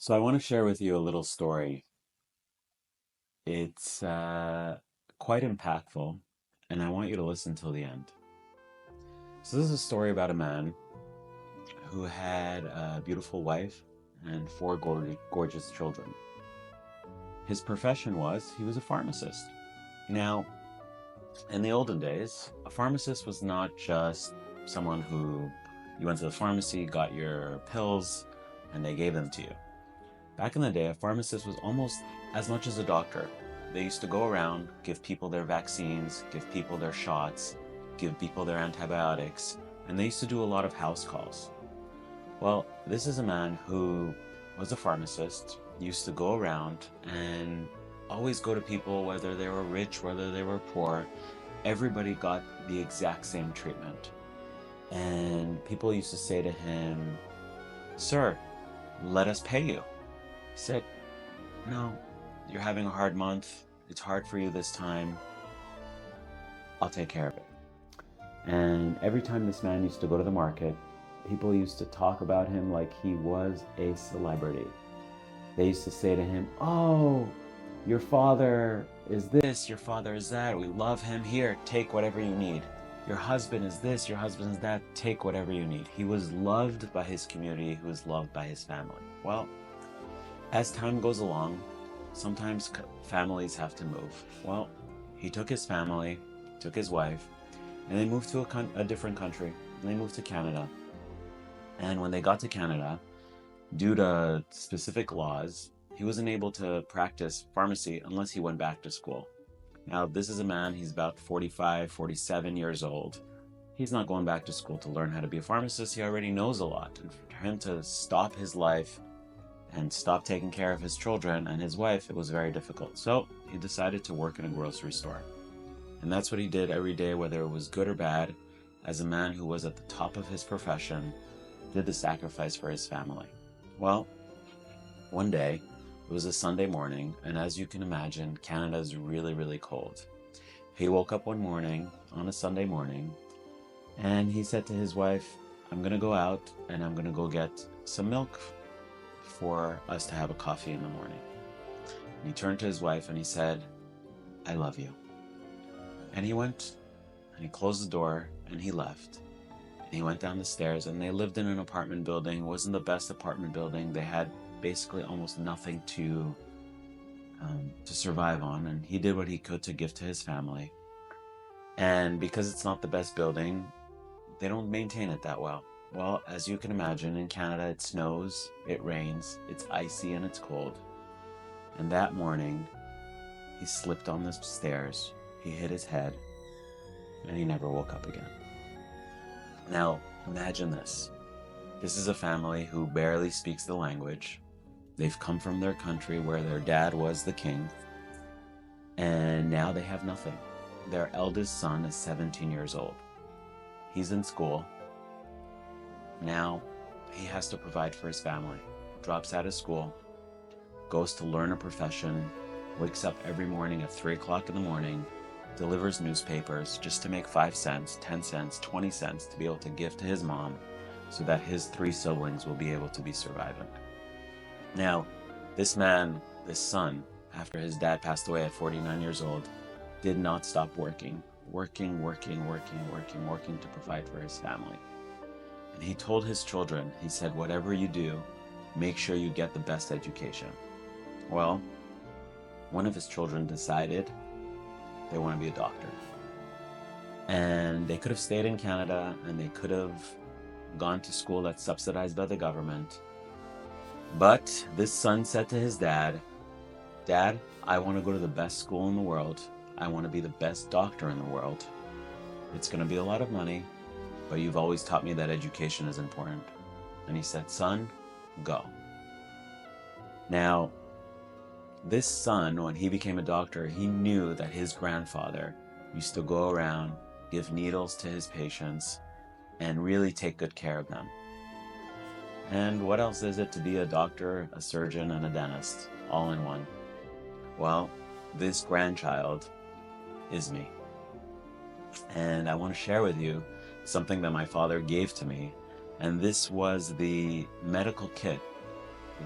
So I want to share with you a little story. It's quite impactful, and I want you to listen till the end. So this is a story about a man who had a beautiful wife and four gorgeous children. His profession was he was a pharmacist. Now, in the olden days, a pharmacist was not just someone who you went to the pharmacy, got your pills, and they gave them to you. Back in the day, a pharmacist was almost as much as a doctor. They used to go around, give people their vaccines, give people their shots, give people their antibiotics, and they used to do a lot of house calls. Well, this is a man who was a pharmacist, used to go around and always go to people, whether they were rich, whether they were poor. Everybody got the exact same treatment. And people used to say to him, "Sir, let us pay you." He said, "No, you're having a hard month. It's hard for you this time. I'll take care of it." And every time this man used to go to the market, people used to talk about him like he was a celebrity. They used to say to him, "Oh, your father is this, your father is that. We love him. Here, take whatever you need. Your husband is this, your husband is that. Take whatever you need." He was loved by his community, he was loved by his family. Well, as time goes along, sometimes families have to move. Well, he took his family, took his wife, and they moved to a different country. And they moved to Canada. And when they got to Canada, due to specific laws, he wasn't able to practice pharmacy unless he went back to school. Now, this is a man, he's about 45, 47 years old. He's not going back to school to learn how to be a pharmacist. He already knows a lot. And for him to stop his life and stop taking care of his children and his wife, it was very difficult. So he decided to work in a grocery store. And that's what he did every day, whether it was good or bad, as a man who was at the top of his profession, did the sacrifice for his family. Well, one day, it was a Sunday morning, and as you can imagine, Canada is really, really cold. He woke up one morning, on a Sunday morning, and he said to his wife, "I'm going to go out and I'm going to go get some milk for us to have a coffee in the morning." And he turned to his wife and he said, "I love you." And he went and he closed the door and he left. And he went down the stairs, and they lived in an apartment building. It wasn't the best apartment building. They had basically almost nothing to survive on, and he did what he could to give to his family. And because it's not the best building, they don't maintain it that well. Well, as you can imagine, in Canada, it snows, it rains, it's icy, and it's cold. And that morning, he slipped on the stairs, he hit his head, and he never woke up again. Now, imagine this. This is a family who barely speaks the language. They've come from their country where their dad was the king, and now they have nothing. Their eldest son is 17 years old. He's in school. Now, he has to provide for his family. Drops out of school, goes to learn a profession, wakes up every morning at 3 o'clock in the morning, delivers newspapers just to make 5 cents, 10 cents, 20 cents to be able to give to his mom so that his 3 siblings will be able to be surviving. Now, this man, this son, after his dad passed away at 49 years old, did not stop working to provide for his family. And he told his children, he said, "Whatever you do, make sure you get the best education." Well, one of his children decided they want to be a doctor. And they could have stayed in Canada and they could have gone to school that's subsidized by the government. But this son said to his dad, "Dad, I want to go to the best school in the world. I want to be the best doctor in the world. It's going to be a lot of money, but you've always taught me that education is important." And he said, "Son, go." Now, this son, when he became a doctor, he knew that his grandfather used to go around, give needles to his patients, and really take good care of them. And what else is it to be a doctor, a surgeon, and a dentist, all in one? Well, this grandchild is me. And I want to share with you something that my father gave to me. And this was the medical kit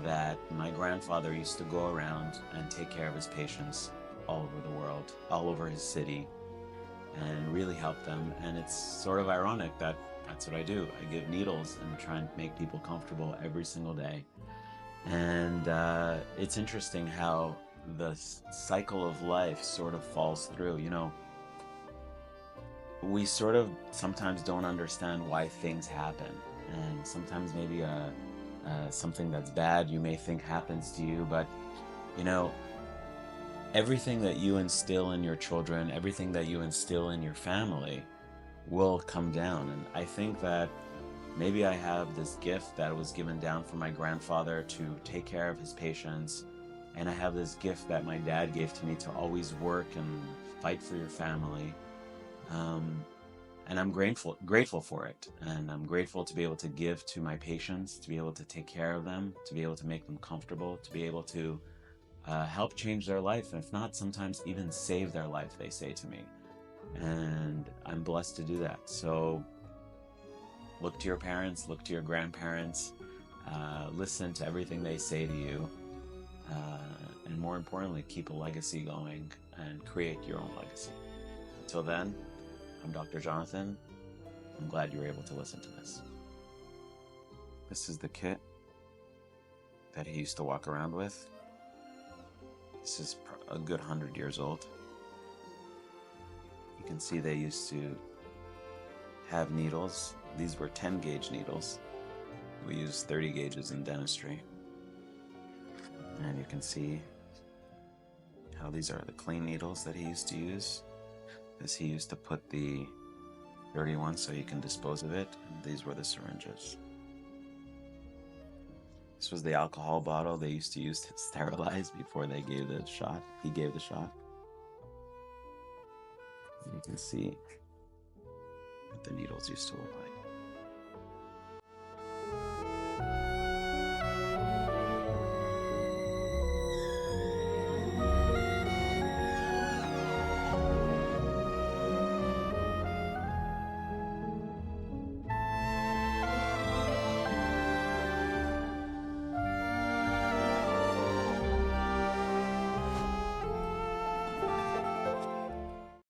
that my grandfather used to go around and take care of his patients all over the world, all over his city, and really help them. And it's sort of ironic that that's what I do. I give needles and try and make people comfortable every single day. And it's interesting how the cycle of life sort of falls through. You know, we sort of sometimes don't understand why things happen. And sometimes maybe something that's bad you may think happens to you, but you know, everything that you instill in your children, everything that you instill in your family will come down. And I think that maybe I have this gift that was given down from my grandfather to take care of his patients. And I have this gift that my dad gave to me to always work and fight for your family. Um, and I'm grateful for it. And I'm grateful to be able to give to my patients, to be able to take care of them, to be able to make them comfortable, to be able to help change their life, and if not, sometimes even save their life, they say to me. And I'm blessed to do that. So look to your parents, look to your grandparents, listen to everything they say to you, and more importantly, keep a legacy going and create your own legacy. Until then, I'm Dr. Jonathan. I'm glad you were able to listen to this. This is the kit that he used to walk around with. This is a good 100 years old. You can see they used to have needles. These were 10 gauge needles. We use 30 gauges in dentistry. And you can see how these are the clean needles that he used to use. This he used to put the dirty ones so he can dispose of it. And these were the syringes. This was the alcohol bottle they used to use to sterilize before they gave the shot. He gave the shot. And you can see what the needles used to look like.